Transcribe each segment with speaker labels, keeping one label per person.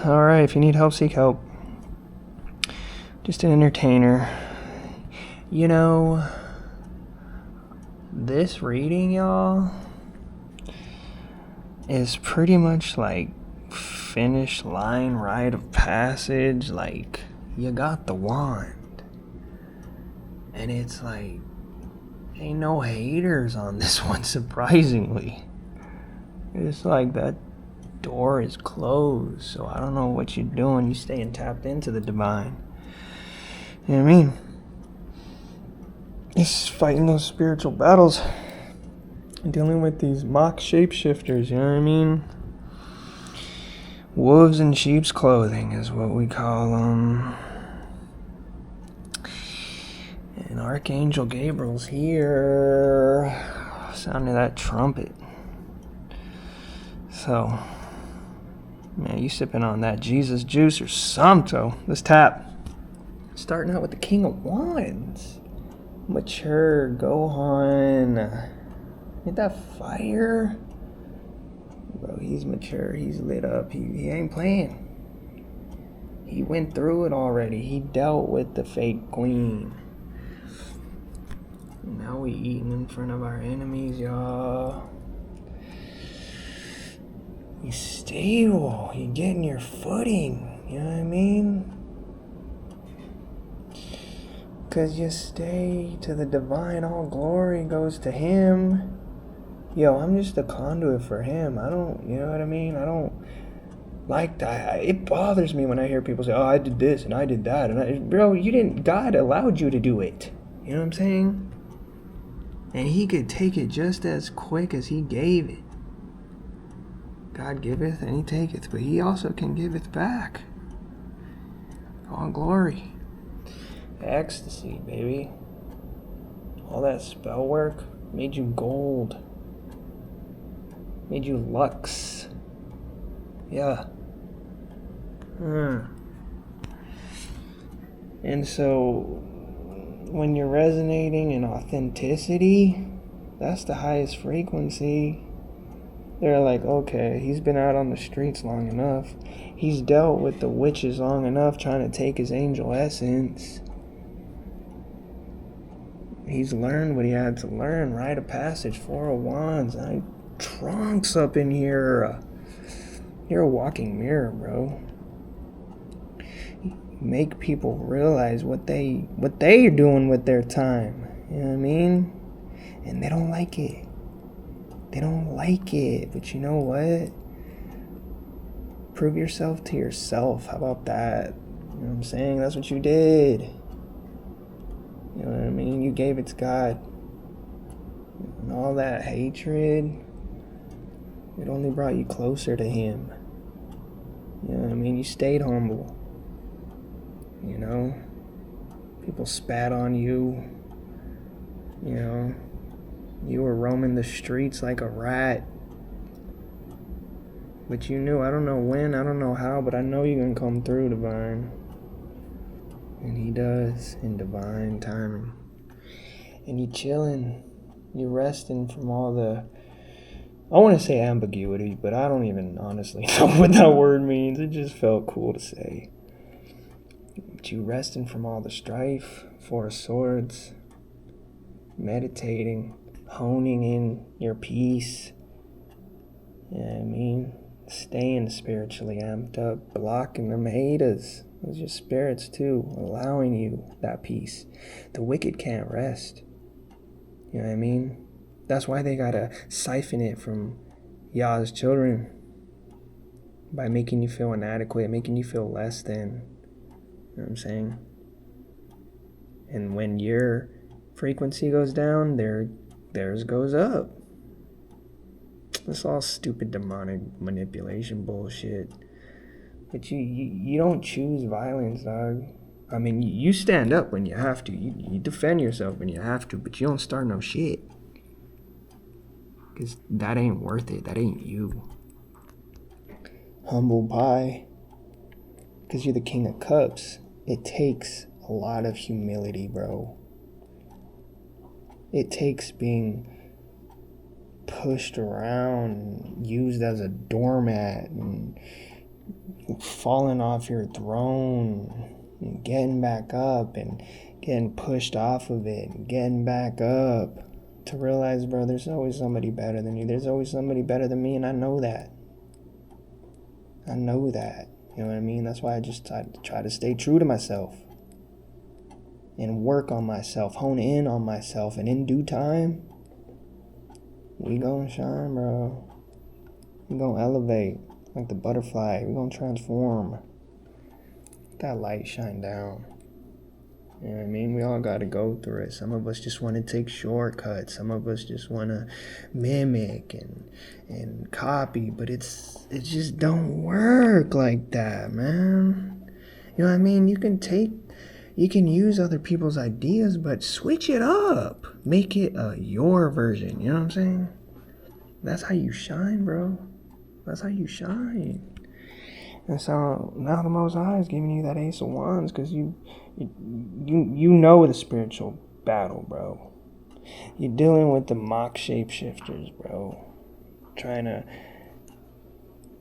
Speaker 1: Alright, if you need help, seek help. Just an entertainer. You know, this reading, y'all, is pretty much like finish line, rite of passage. Like, you got the wand. And it's like, ain't no haters on this one, surprisingly. It's like that door is closed, so I don't know what you're doing. You staying tapped into the divine. You know what I mean? It's fighting those spiritual battles. Dealing with these mock shapeshifters, you know what I mean? Wolves in sheep's clothing is what we call them. And Archangel Gabriel's here. Sound of that trumpet. So, man, you sipping on that Jesus juice or something. Let's tap. Starting out with the King of Wands. Mature Gohan. Ain't that fire? Bro, he's mature. He's lit up. He ain't playing. He went through it already. He dealt with the fake queen. Now we eating in front of our enemies, y'all. You stable. You getting your footing. You know what I mean? Because you stay to the divine. All glory goes to him. Yo, I'm just a conduit for him. I don't, you know what I mean? I don't like that. It bothers me when I hear people say, oh, I did this and I did that. And bro, you didn't, God allowed you to do it. You know what I'm saying? And he could take it just as quick as he gave it. God giveth and he taketh, but he also can giveth back. All glory. Ecstasy, baby. All that spell work made you gold. Made you lux. Yeah. And so, when you're resonating in authenticity, that's the highest frequency. They're like, okay, he's been out on the streets long enough. He's dealt with the witches long enough trying to take his angel essence. He's learned what he had to learn. Rite of passage, 4 of Wands. Trunks up in here. You're a walking mirror, bro. Make people realize what they're doing with their time. You know what I mean? And they don't like it. They don't like it. But you know what? Prove yourself to yourself. How about that? You know what I'm saying? That's what you did. You know what I mean? You gave it to God. And all that hatred, it only brought you closer to him. You know what I mean? You stayed humble. You know? People spat on you. You know? You were roaming the streets like a rat. But you knew, I don't know when, I don't know how, but I know you're gonna come through, divine. And he does, in divine timing. And you chilling. You resting from all the, I want to say ambiguity, but I don't even honestly know what that word means. It just felt cool to say. But you resting from all the strife, 4 of Swords, meditating, honing in your peace. You know what I mean? Staying spiritually amped up, blocking them haters. Those are your spirits too, allowing you that peace. The wicked can't rest. You know what I mean? That's why they gotta siphon it from Yah's children. By making you feel inadequate, making you feel less than. You know what I'm saying? And when your frequency goes down, theirs goes up. It's all stupid demonic manipulation bullshit. But you don't choose violence, dog. I mean, you stand up when you have to. You defend yourself when you have to, but you don't start no shit. Because that ain't worth it. That ain't you. Humble pie. Because you're the King of Cups. It takes a lot of humility, bro. It takes being pushed around, used as a doormat, and falling off your throne and getting back up and getting pushed off of it and getting back up to realize, bro, there's always somebody better than you. There's always somebody better than me, and I know that. I know that. You know what I mean? That's why I just try to stay true to myself and work on myself, hone in on myself, and in due time, we gonna shine, bro. We gonna elevate like the butterfly. We gonna transform. That light shine down. You know what I mean? We all gotta go through it. Some of us just want to take shortcuts. Some of us just want to mimic and copy, but it just don't work like that, man. You know what I mean? You can use other people's ideas, but switch it up. Make it your version. You know what I'm saying? That's how you shine, bro. That's how you shine. And so now the Most High is giving you that Ace of Wands because you know the spiritual battle, bro. You're dealing with the mock shapeshifters, bro. Trying to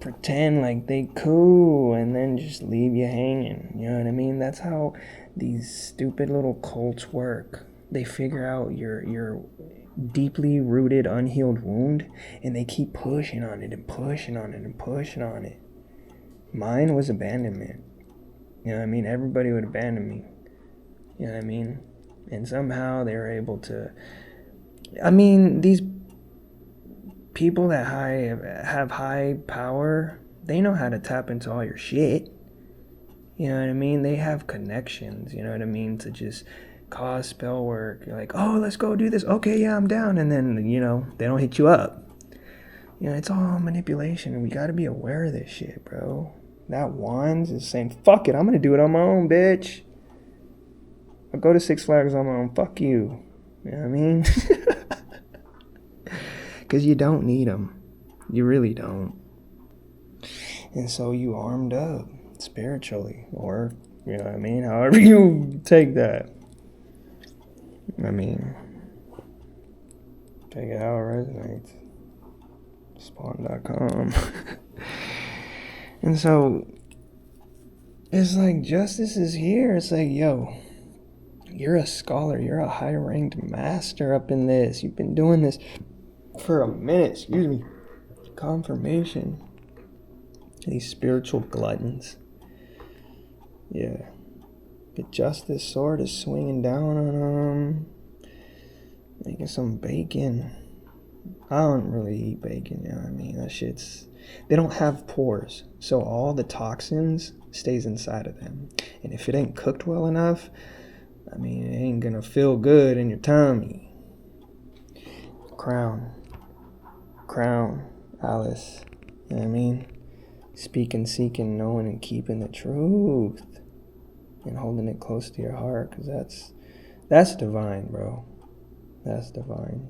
Speaker 1: pretend like they cool and then just leave you hanging. You know what I mean? That's how these stupid little cults work. They figure out your deeply rooted, unhealed wound, and they keep pushing on it and pushing on it and pushing on it. Mine was abandonment. You know what I mean? Everybody would abandon me. You know what I mean? And somehow they were able to... I mean, these people that have high power, they know how to tap into all your shit. You know what I mean? They have connections, you know what I mean? To just cause spell work. You're like, oh, let's go do this. Okay, yeah, I'm down. And then, you know, they don't hit you up. You know, it's all manipulation, and we gotta be aware of this shit, bro. That Wands is saying, fuck it, I'm gonna do it on my own, bitch. I'll go to Six Flags on my own. Fuck you. You know what I mean? Because you don't need them. You really don't. And so you armed up spiritually, or, you know what I mean? However you take that. I mean, take it how it resonates. Spawn.com. And so it's like justice is here. It's like, yo, you're a scholar, you're a high-ranked master up in this. You've been doing this for a minute, excuse me. Confirmation. These spiritual gluttons. Yeah. The justice sword is swinging down on them. Making some bacon. I don't really eat bacon, you know what I mean? That shit's... They don't have pores, so all the toxins stays inside of them. And if it ain't cooked well enough, I mean, it ain't gonna feel good in your tummy. Crown, Alice, you know what I mean? Speaking, seeking, knowing, and keeping the truth. And holding it close to your heart, because that's divine, bro. That's divine.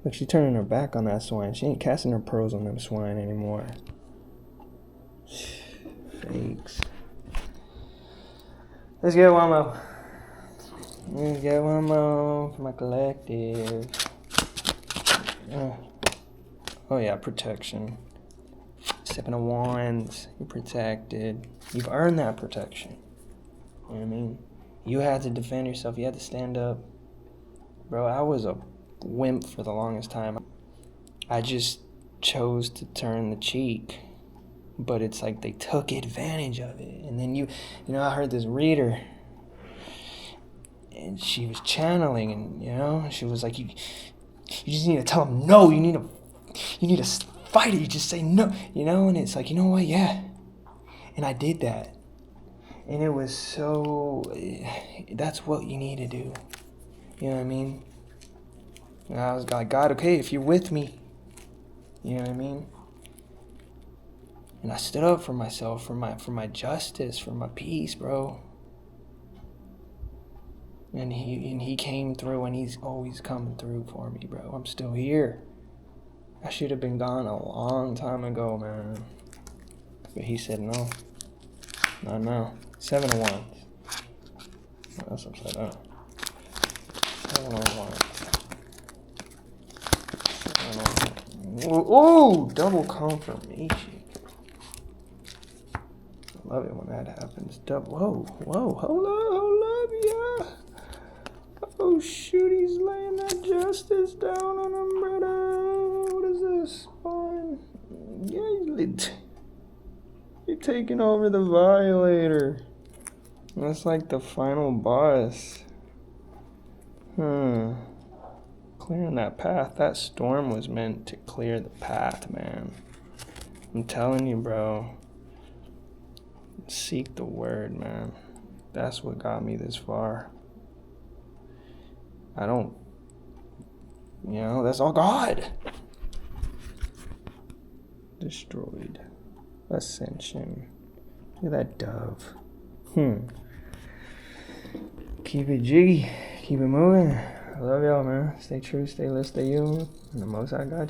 Speaker 1: Look, she's turning her back on that swine. She ain't casting her pearls on them swine anymore. Fakes. Let's get one more. Let's get one more for my collective. Oh yeah, protection. Seven of Wands. You're protected. You've earned that protection. You know what I mean? You had to defend yourself. You had to stand up. Bro, I was a wimp for the longest time. I just chose to turn the cheek. But it's like they took advantage of it. And then you know, I heard this reader. And she was channeling, and, you know, she was like, you just need to tell them no. You need to fight it. You just say no, you know? And it's like, you know what? Yeah. And I did that. And it was so, that's what you need to do. You know what I mean? And I was like, God, okay, if you're with me, you know what I mean? And I stood up for myself, for my justice, for my peace, bro. And he came through, and he's always coming through for me, bro. I'm still here. I should have been gone a long time ago, man. But he said no. Not now. 7 of Wands. Oh, that's upside down. 7 of Wands. Ooh, double confirmation. Love it when that happens. Whoa, hold up, yeah. Oh shoot, he's laying that justice down on him, brother. What is this? Fine. Yeah, you're taking over the Violator. That's like the final boss. Clearing that path. That storm was meant to clear the path, man. I'm telling you, bro. Seek the word, man. That's what got me this far. That's all God. Destroyed. Ascension. Look at that dove. Keep it jiggy. Keep it moving. I love y'all, man. Stay true, stay lit, stay you. And the most I got y'all.